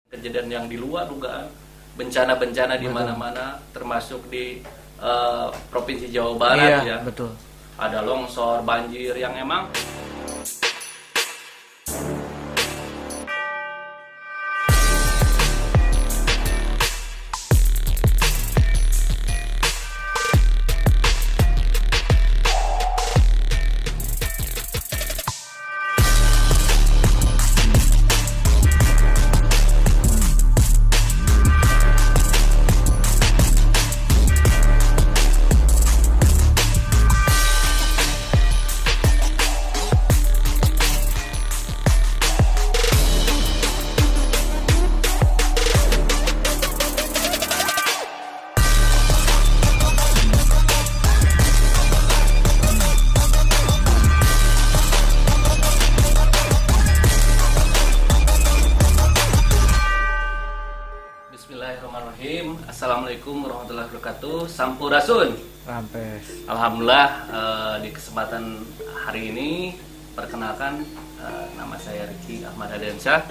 Kejadian yang di luar dugaan, bencana-bencana di mana-mana, termasuk di Provinsi Jawa Barat, iya, ya. Betul. Ada longsor, banjir yang emang Bismillahirrahmanirrahim. Assalamualaikum warahmatullahi wabarakatuh. Sampurasun. Rampes. Alhamdulillah, di kesempatan hari ini perkenalkan, nama saya Riki Ahmad Hadiansyah.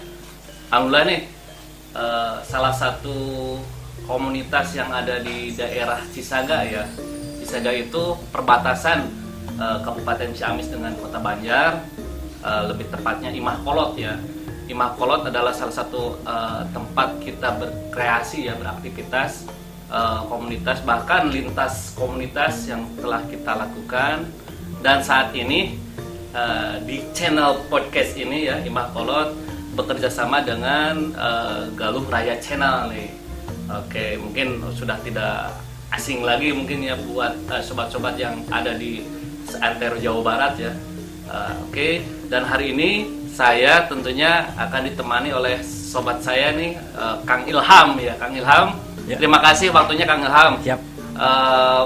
Alhamdulillah nih, salah satu komunitas yang ada di daerah Cisaga, ya. Cisaga itu perbatasan Kabupaten Ciamis dengan Kota Banjar, lebih tepatnya Imah Kolot, ya. Imah Kolot adalah salah satu tempat kita berkreasi, ya, beraktivitas, komunitas, bahkan lintas komunitas yang telah kita lakukan. Dan saat ini di channel podcast ini, ya, Imah Kolot bekerja sama dengan Galuh Raya Channel nih. Oke, mungkin sudah tidak asing lagi mungkin ya buat sobat-sobat yang ada di seantero Jawa Barat, ya. Oke, dan hari ini saya tentunya akan ditemani oleh sobat saya nih, Kang Ilham, ya. Kang Ilham, ya. Terima kasih waktunya Kang Ilham. Siap.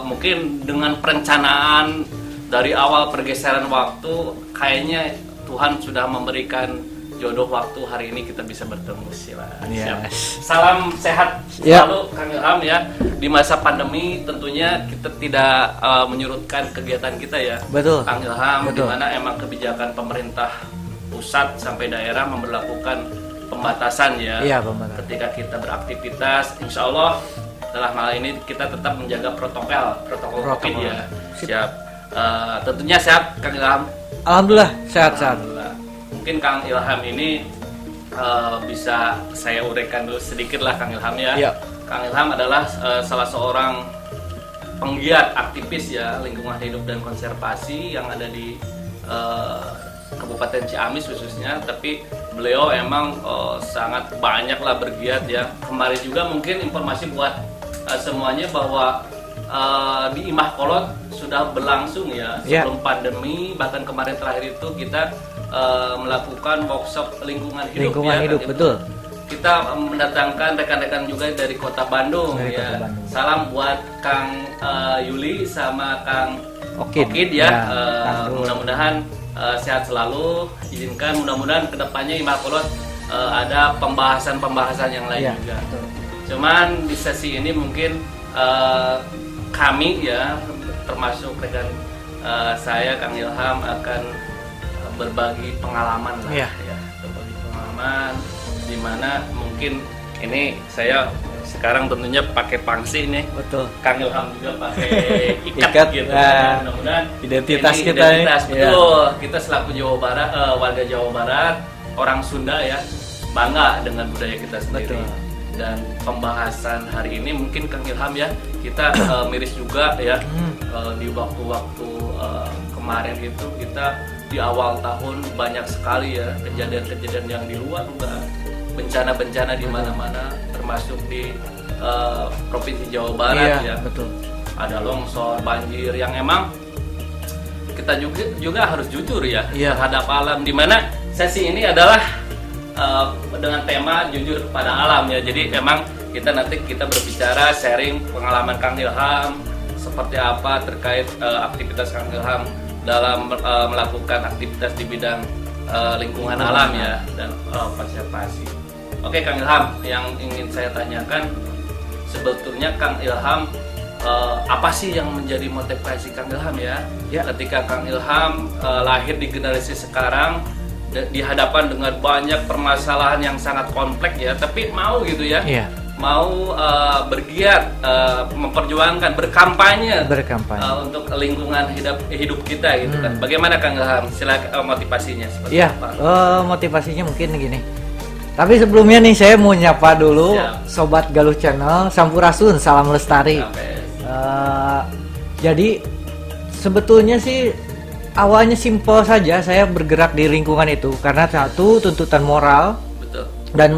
Mungkin dengan perencanaan dari awal pergeseran waktu, kayaknya Tuhan sudah memberikan jodoh waktu hari ini kita bisa bertemu. Siap. Salam sehat selalu, Kang Ilham, ya. Di masa pandemi tentunya kita tidak menyurutkan kegiatan kita, ya. Betul. Kang Ilham, di Betul. mana emang kebijakan pemerintah pusat sampai daerah memberlakukan pembatasan, ya. Iya, pembatasan. Ketika kita beraktivitas, insya Allah dalam hal ini kita tetap menjaga protokol COVID, ya. Siap. Tentunya sehat, Kang Ilham. Alhamdulillah sehat-sehat. Alhamdulillah. Mungkin Kang Ilham ini bisa saya uraikan dulu sedikit lah, Kang Ilham, ya. Iya. Kang Ilham adalah salah seorang penggiat aktivis, ya, lingkungan hidup dan konservasi yang ada di Kabupaten Ciamis khususnya, tapi beliau emang sangat banyak lah bergiat, ya. Kemarin juga mungkin informasi buat semuanya bahwa di Imah Kolot sudah berlangsung, ya, sebelum pandemi, bahkan kemarin terakhir itu kita melakukan workshop lingkungan hidup, Lingkungan ya, hidup, kan, betul. Kita mendatangkan rekan-rekan juga dari Kota Bandung, Dari ya. Kota Bandung. Salam buat Kang Yuli sama Kang Okid, ya. Kang Mudah-mudahan sehat selalu. Izinkan mudah-mudahan kedepannya Imah Kolot ada pembahasan-pembahasan yang lain, ya, juga. betul. Cuman di sesi ini mungkin kami, ya, termasuk rekan saya Kang Ilham akan berbagi pengalaman lah, Iya. ya, berbagi pengalaman di mana mungkin ini saya sekarang tentunya pakai pangsi nih. Betul. Kang Ilham juga pakai ikat, Ikat, gitu. nah, Mudah-mudahan identitas ini kita, identitas, ya. betul. Kita selaku Jawa Barat, warga Jawa Barat, orang Sunda, ya, bangga dengan budaya kita sendiri. Betul. Dan pembahasan hari ini mungkin Kang Ilham, ya, kita miris juga, ya, di waktu-waktu kemarin itu kita di awal tahun banyak sekali, ya, kejadian-kejadian yang di luar dugaan, bencana-bencana di mana-mana, termasuk di Provinsi Jawa Barat, Iya, ya. betul. Ada longsor, banjir yang emang kita juga harus jujur, ya, Iya. terhadap alam. Di mana sesi ini adalah dengan tema jujur kepada alam, ya. Jadi emang kita berbicara sharing pengalaman Kang Ilham seperti apa terkait aktivitas Kang Ilham dalam melakukan aktivitas di bidang lingkungan alam, ya, dan konservasi. Oke, Kang Ilham, yang ingin saya tanyakan sebetulnya Kang Ilham, apa sih yang menjadi motivasi Kang Ilham, ya? Ya. Ketika Kang Ilham lahir di generasi sekarang dihadapkan dengan banyak permasalahan yang sangat kompleks ya, tapi mau gitu ya. Iya. Mau bergiat, memperjuangkan, berkampanye, untuk lingkungan hidup kita gitu kan. Bagaimana Kang Ilham? Silakan motivasinya seperti Iya. apa? Motivasinya mungkin gini. Tapi sebelumnya nih saya mau nyapa dulu. Siap. Sobat Galuh Channel, Sampurasun, salam lestari. Jadi sebetulnya sih awalnya simpel saja saya bergerak di lingkungan itu karena satu tuntutan moral. Betul. Dan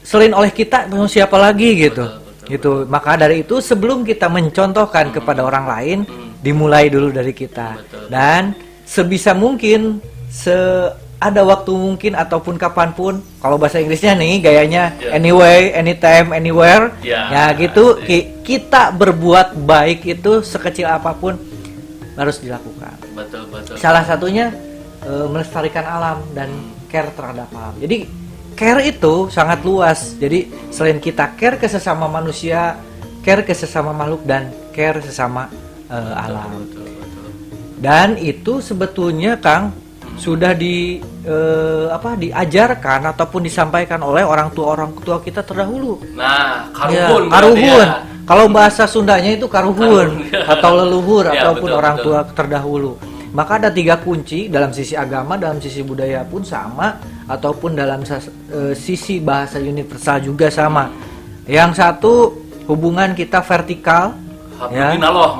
selain oleh kita mau siapa lagi gitu. Betul. Gitu. Maka dari itu sebelum kita mencontohkan kepada orang lain, dimulai dulu dari kita. Betul. Dan sebisa mungkin ada waktu mungkin ataupun kapanpun, kalau bahasa Inggrisnya nih gayanya anyway, anytime, anywhere, ya gitu. Kita berbuat baik itu sekecil apapun harus dilakukan. Betul. Salah satunya melestarikan alam dan care terhadap alam. Jadi care itu sangat luas. Jadi selain kita care ke sesama manusia, care ke sesama makhluk, dan care sesama alam. Betul. Dan itu sebetulnya Kang sudah diajarkan ataupun disampaikan oleh orang tua kita terdahulu. Nah, karuhun. Ya, karuhun. Kalau bahasa Sundanya itu karuhun atau leluhur ataupun betul, orang tua terdahulu. Maka ada 3 kunci dalam sisi agama, dalam sisi budaya pun sama, ataupun dalam sisi bahasa universal juga sama. Yang satu, hubungan kita vertikal,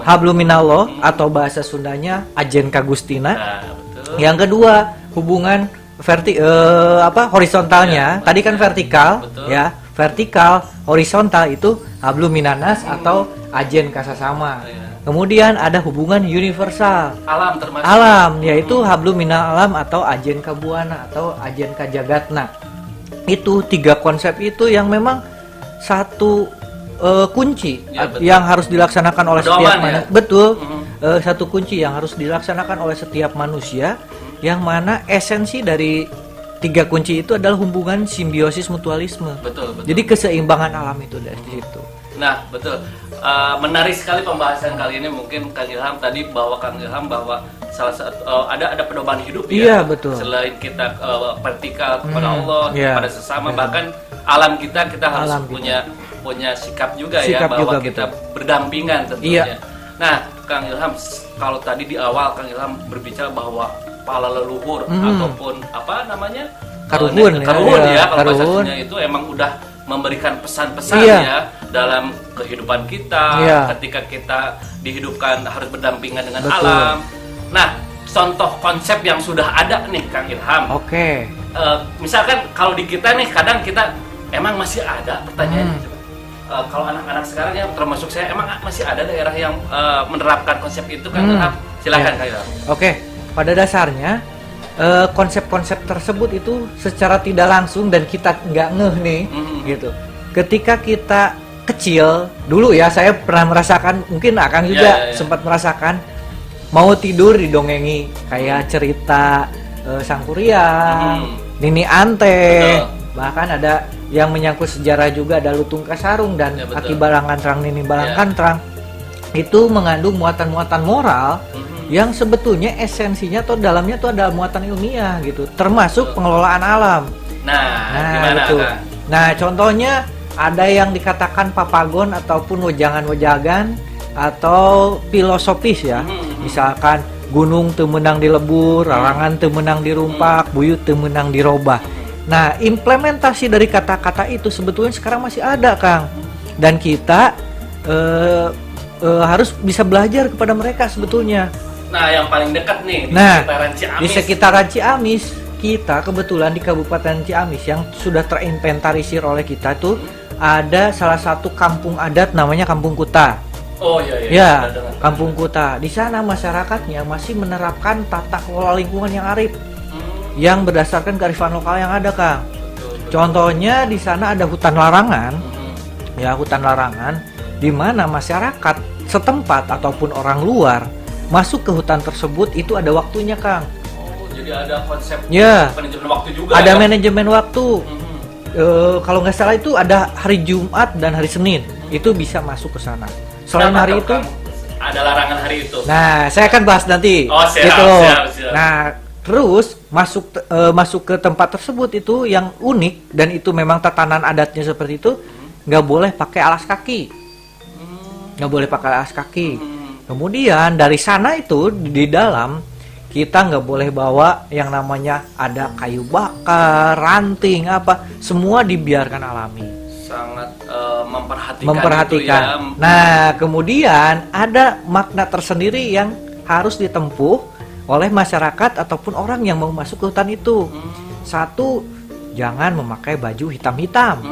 habluminallah, atau bahasa Sundanya ajen kagustina. Betul. Yang kedua, hubungan horizontalnya. Tadi kan vertikal, betul. Ya. Vertikal, horizontal itu habluminanas atau ajen kasasama. Kemudian ada hubungan universal, alam termasuk. Alam, yaitu hablum minal alam atau ajen kabuana atau ajen kajagatna. Itu 3 konsep itu yang memang satu kunci yang harus dilaksanakan oleh setiap manusia. Betul. Satu kunci yang harus dilaksanakan oleh setiap manusia, yang mana esensi dari 3 kunci itu adalah hubungan simbiosis mutualisme. Betul. Jadi keseimbangan alam itu dari situ. Nah, betul. Menarik sekali pembahasan kali ini. Mungkin Kang Ilham tadi bahwa salah satu ada pedoman hidup ya. Iya, betul. Selain kita vertikal kepada Allah, kepada sesama, bahkan alam kita harus punya sikap juga bahwa juga, kita berdampingan tentunya. Iya. Nah, Kang Ilham, kalau tadi di awal Kang Ilham berbicara bahwa para leluhur ataupun apa namanya? Karuhun kalau bahasa Sunda itu emang udah memberikan pesan-pesan ya dalam kehidupan kita, ketika kita dihidupkan harus berdampingan dengan alam. Nah, contoh konsep yang sudah ada nih Kang Ilham. Oke. Misalkan kalau di kita nih kadang kita emang masih ada pertanyaannya. Kalau anak-anak sekarang ya termasuk saya, emang masih ada daerah yang menerapkan konsep itu Kang Ilham? Silakan Kang Ilham. Oke. Pada dasarnya konsep-konsep tersebut itu secara tidak langsung dan kita nggak ngeh nih gitu. Ketika kita kecil dulu ya, saya pernah merasakan, mungkin Akang juga sempat merasakan, mau tidur didongengi kayak cerita Sang Kuryang, Nini Ante, bahkan ada yang menyangkut sejarah juga, ada Lutung Kasarung dan Aki Balangan Terang Nini Balangkan Terang. Itu mengandung muatan-muatan moral yang sebetulnya esensinya atau dalamnya tuh ada muatan ilmiah gitu, termasuk pengelolaan alam. Nah gimana gitu. Kak? Nah, contohnya ada yang dikatakan papagon ataupun wejangan-wejangan atau filosofis ya. Misalkan gunung teu meunang dilebur, larangan teu meunang dirumpak, buyut teu meunang dirobah. Nah, implementasi dari kata-kata itu sebetulnya sekarang masih ada, Kang. Dan kita harus bisa belajar kepada mereka sebetulnya. Nah, yang paling dekat nih di sekitaran Ciamis, kita kebetulan di Kabupaten Ciamis yang sudah terinventarisir oleh kita tuh ada salah satu kampung adat namanya Kampung Kuta. Oh iya. Ya, Kampung Kuta. Di sana masyarakatnya masih menerapkan tata kelola lingkungan yang arif, yang berdasarkan kearifan lokal yang ada, Kang. Contohnya di sana ada hutan larangan, ya hutan larangan, di mana masyarakat setempat ataupun orang luar masuk ke hutan tersebut itu ada waktunya, Kang. Oh, jadi ada konsep manajemen waktu juga. Ada manajemen waktu. Kalau nggak salah itu ada hari Jumat dan hari Senin, itu bisa masuk ke sana. Selain hari itu, ada larangan hari itu. Nah, saya akan bahas nanti. Oh, siap. Nah, terus masuk ke tempat tersebut itu yang unik dan itu memang tatanan adatnya seperti itu, nggak boleh pakai alas kaki, nggak boleh pakai alas kaki. Kemudian dari sana itu di dalam kita nggak boleh bawa yang namanya ada kayu bakar, ranting apa, semua dibiarkan alami. Sangat memperhatikan. Memperhatikan. Itu ya. Nah, kemudian ada makna tersendiri yang harus ditempuh oleh masyarakat ataupun orang yang mau masuk ke hutan itu. Satu, jangan memakai baju hitam-hitam.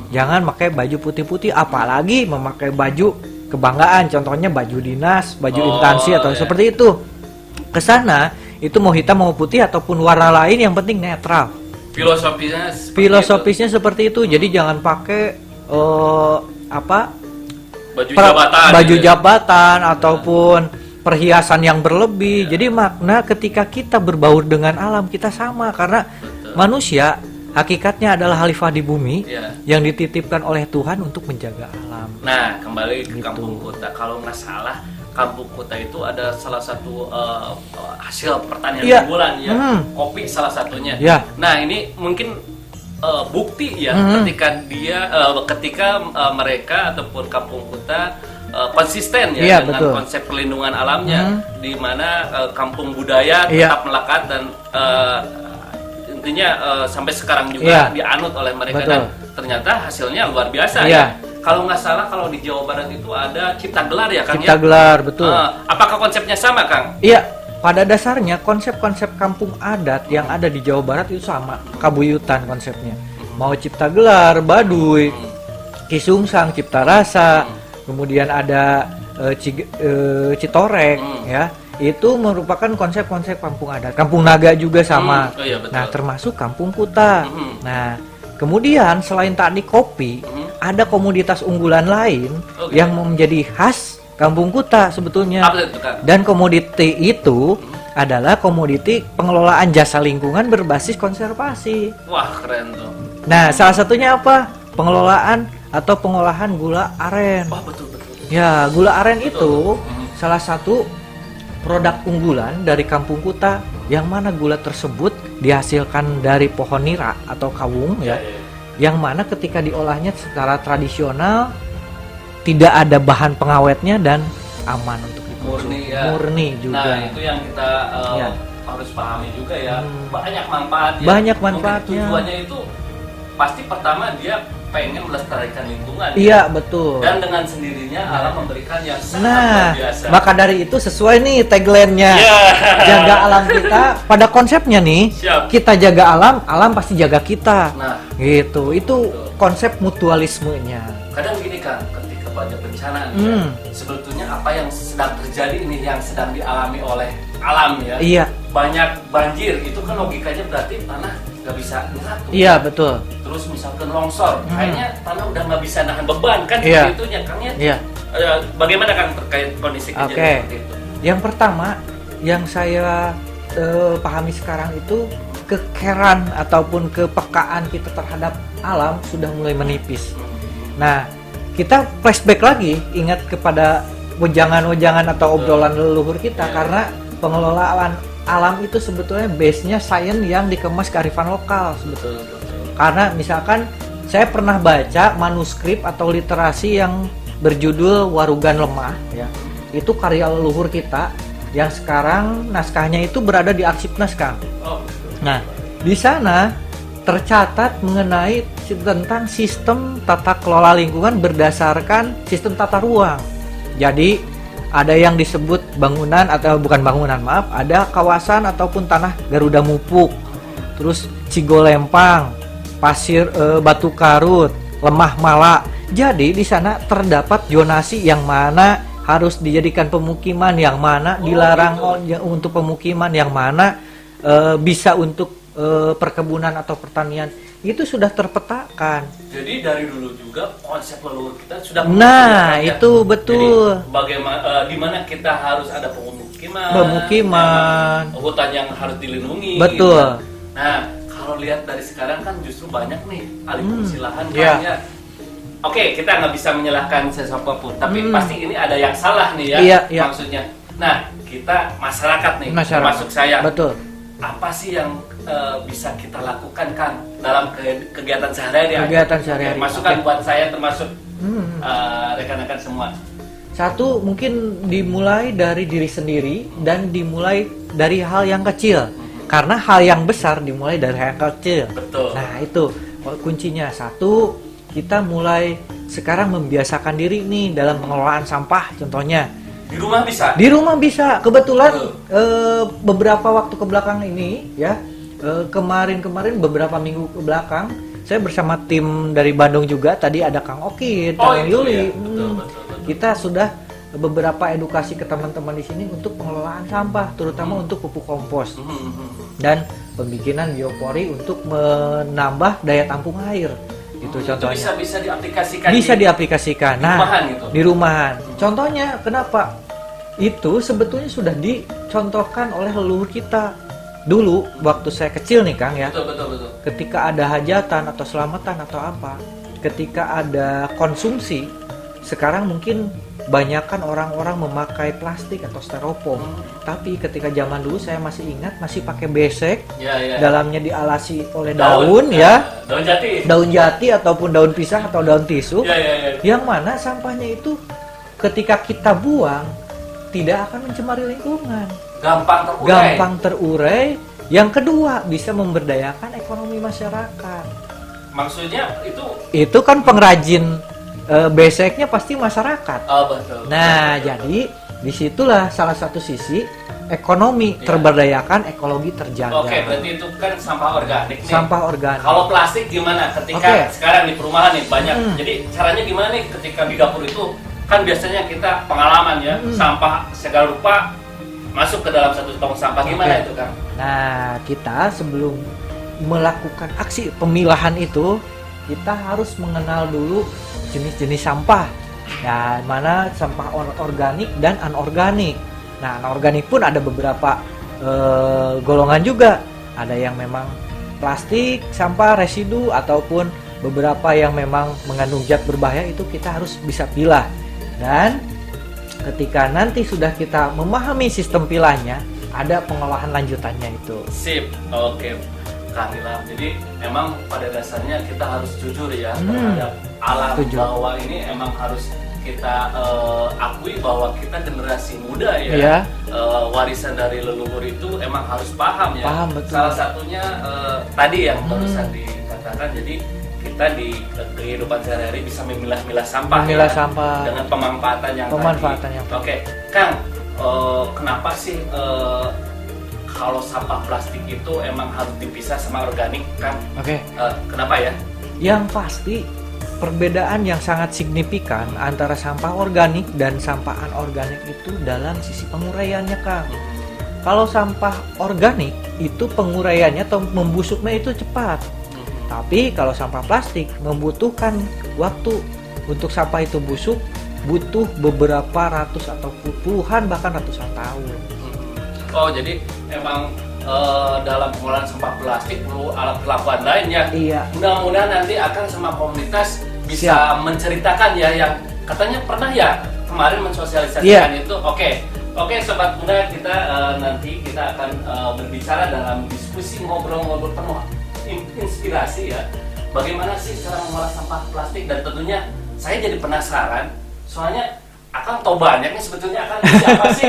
Jangan pakai baju putih-putih, apalagi memakai baju kebanggaan, contohnya baju dinas, baju instansi atau seperti itu. Kesana itu mau hitam mau putih ataupun warna lain, yang penting netral. Filosofisnya seperti itu. Jadi jangan pakai baju jabatan ataupun perhiasan yang berlebih. Jadi makna ketika kita berbaur dengan alam, kita sama, karena manusia hakikatnya adalah khalifah di bumi yang dititipkan oleh Tuhan untuk menjaga alam. Nah, kembali ke Kampung Kuta. Kalau nggak salah, Kampung Kuta itu ada salah satu hasil pertanian unggulan kopi salah satunya. Nah, ini mungkin bukti ketika mereka ataupun Kampung Kuta konsisten dengan betul. Konsep perlindungan alamnya, di mana kampung budaya tetap melekat dan intinya sampai sekarang juga dianut oleh mereka, dan ternyata hasilnya luar biasa ya. Kalau nggak salah, kalau di Jawa Barat itu ada Cipta Gelar ya, Kang? Cipta Gelar, betul. Apakah konsepnya sama, Kang? Iya, pada dasarnya konsep-konsep kampung adat yang ada di Jawa Barat itu sama, kabuyutan konsepnya. Mau Cipta Gelar, Baduy, Kisungsang, Cipta Rasa, kemudian ada Citorek, ya. Itu merupakan konsep-konsep kampung adat. Kampung Naga juga sama. Nah, termasuk Kampung Kuta. Nah, kemudian selain tadi kopi, ada komoditas unggulan lain yang menjadi khas Kampung Kuta sebetulnya. Dan komoditi itu adalah komoditi pengelolaan jasa lingkungan berbasis konservasi. Wah, keren tuh. Nah, salah satunya apa? Pengelolaan atau pengolahan gula aren. Wah, betul. Ya, gula aren itu salah satu produk unggulan dari Kampung Kuta, yang mana gula tersebut dihasilkan dari pohon nira atau kawung yang mana ketika diolahnya secara tradisional tidak ada bahan pengawetnya dan aman untuk dikonsumsi. Murni juga. Nah, itu yang kita harus pahami juga ya. Banyak manfaatnya. Banyak manfaatnya. Tujuannya itu pasti pertama dia pengen melestarikan lingkungan. Iya, betul. Dan dengan sendirinya alam memberikan yang sangat luar biasa. Maka dari itu sesuai nih tagline-nya. Jaga alam kita. Pada konsepnya nih, kita jaga alam, alam pasti jaga kita. Nah, gitu. Itu konsep mutualismenya. Kadang gini kan, ketika pada bencana sebetulnya apa yang sedang terjadi ini yang sedang dialami oleh alam ya. Iya. Banyak banjir, itu kan logikanya berarti tanah nggak bisa nyatu. Iya, betul. Terus misalkan longsor, kayaknya tanah udah nggak bisa nahan beban kan seperti itu ya, Kang ya. Iya. Bagaimana Kang terkait kondisi kejadian seperti itu? Yang pertama yang saya pahami sekarang itu kekeran ataupun kepekaan kita terhadap alam sudah mulai menipis. Nah, kita flashback lagi, ingat kepada wejangan-wejangan atau obrolan leluhur kita, karena pengelolaan alam itu sebetulnya base-nya sains yang dikemas kearifan lokal sebetulnya. Karena misalkan saya pernah baca manuskrip atau literasi yang berjudul Warugan Lemah ya. Itu karya leluhur kita yang sekarang naskahnya itu berada di arsip naskah. Nah, di sana tercatat mengenai tentang sistem tata kelola lingkungan berdasarkan sistem tata ruang. Jadi ada yang disebut bangunan atau bukan bangunan, maaf, ada kawasan ataupun tanah Garuda Mupuk, terus Cigolempang, pasir Batu Karut, Lemah Mala. Jadi di sana terdapat zonasi yang mana harus dijadikan pemukiman, yang mana dilarang untuk pemukiman, yang mana bisa untuk perkebunan atau pertanian. Itu sudah terpetakan. Jadi dari dulu juga konsep leluhur kita sudah. Nah, itu betul. Jadi, bagaimana di mana kita harus ada pemukiman, hutan yang harus dilindungi. Betul. Gitu. Nah, kalau lihat dari sekarang kan justru banyak nih alih fungsi lahan banyak. Oke, kita nggak bisa menyalahkan siapapun, tapi pasti ini ada yang salah nih ya, maksudnya. Nah, kita masyarakat nih, termasuk saya. Betul. apa sih yang bisa kita lakukan Kang dalam kegiatan sehari-hari? Kegiatan sehari-hari. Masukan buat saya termasuk rekan-rekan semua. Satu, mungkin dimulai dari diri sendiri dan dimulai dari hal yang kecil. Karena hal yang besar dimulai dari hal yang kecil. Betul. Nah, itu kuncinya. Satu, kita mulai sekarang membiasakan diri nih dalam pengelolaan sampah contohnya. Di rumah bisa? Di rumah bisa. Kebetulan beberapa waktu kebelakang ini ya, kemarin beberapa minggu ke belakang, saya bersama tim dari Bandung juga. Tadi ada Kang Okit, Kang Yuli. Iya. Betul. Kita sudah beberapa edukasi ke teman-teman di sini untuk pengelolaan sampah, terutama untuk pupuk kompos dan pembikinan biopori untuk menambah daya tampung air. Itu contohnya. Bisa diaplikasikan. Bisa diaplikasikan. Nah, rumahan gitu. Di rumahan. Contohnya kenapa? Itu sebetulnya sudah dicontohkan oleh leluhur kita. Dulu waktu saya kecil nih Kang ya. Betul. Ketika ada hajatan atau selamatan atau apa, ketika ada konsumsi, sekarang mungkin banyakkan orang-orang memakai plastik atau styrofoam. Tapi ketika zaman dulu saya masih ingat masih pakai besek, dalamnya dialasi oleh daun ya, daun jati ataupun daun pisang atau daun tisu, yang mana sampahnya itu ketika kita buang tidak akan mencemari lingkungan, gampang terurai. Yang kedua, bisa memberdayakan ekonomi masyarakat. Maksudnya itu kan pengrajin beseknya pasti masyarakat. Oh, betul. Nah, jadi disitulah salah satu sisi ekonomi terberdayakan, ekologi terjaga. Oke, berarti itu kan sampah organik nih. Sampah organik. Kalau plastik gimana? Ketika sekarang di perumahan nih banyak. Jadi caranya gimana nih ketika di dapur itu kan biasanya kita pengalaman ya, sampah segala rupa masuk ke dalam satu tong sampah. Gimana itu, Kang? Nah, kita sebelum melakukan aksi pemilahan itu, kita harus mengenal dulu jenis-jenis sampah, dan mana sampah organik dan anorganik. Nah, anorganik pun ada beberapa golongan juga. Ada yang memang plastik, sampah, residu, ataupun beberapa yang memang mengandung zat berbahaya. Itu kita harus bisa pilah. Dan ketika nanti sudah kita memahami sistem pilahnya, ada pengolahan lanjutannya itu. Sip, oke. Kang Ilham, jadi memang pada dasarnya kita harus jujur ya terhadap alam, bahwa ini emang harus kita akui bahwa kita generasi muda ya, warisan dari leluhur itu emang harus paham ya. Paham, betul. Salah satunya tadi yang barusan dikatakan, jadi kita di kehidupan sehari-hari bisa memilah-milah sampah, sampah dengan pemanfaatan yang tadi. Oke, Kang, kenapa sih kalau sampah plastik itu emang harus dipisah sama organik, Kang? Kenapa ya? Yang pasti perbedaan yang sangat signifikan antara sampah organik dan sampah anorganik itu dalam sisi penguraiannya, Kang. Kalau sampah organik itu penguraiannya atau membusuknya itu cepat. Tapi kalau sampah plastik membutuhkan waktu untuk sampah itu busuk, butuh beberapa ratus atau puluhan bahkan ratusan tahun. Oh, jadi emang dalam pengolahan sampah plastik perlu alat kelakuan lain ya? Iya. Mudah-mudahan nanti akan sama komunitas bisa menceritakan ya, yang katanya pernah ya kemarin mensosialisasikan itu. Oke, Sobat Muda, kita nanti kita akan berbicara dalam diskusi ngobrol-ngobrol penuh inspirasi ya. Bagaimana sih cara mengolah sampah plastik, dan tentunya saya jadi penasaran, soalnya akan tahu banyak nih sebetulnya akan siapa sih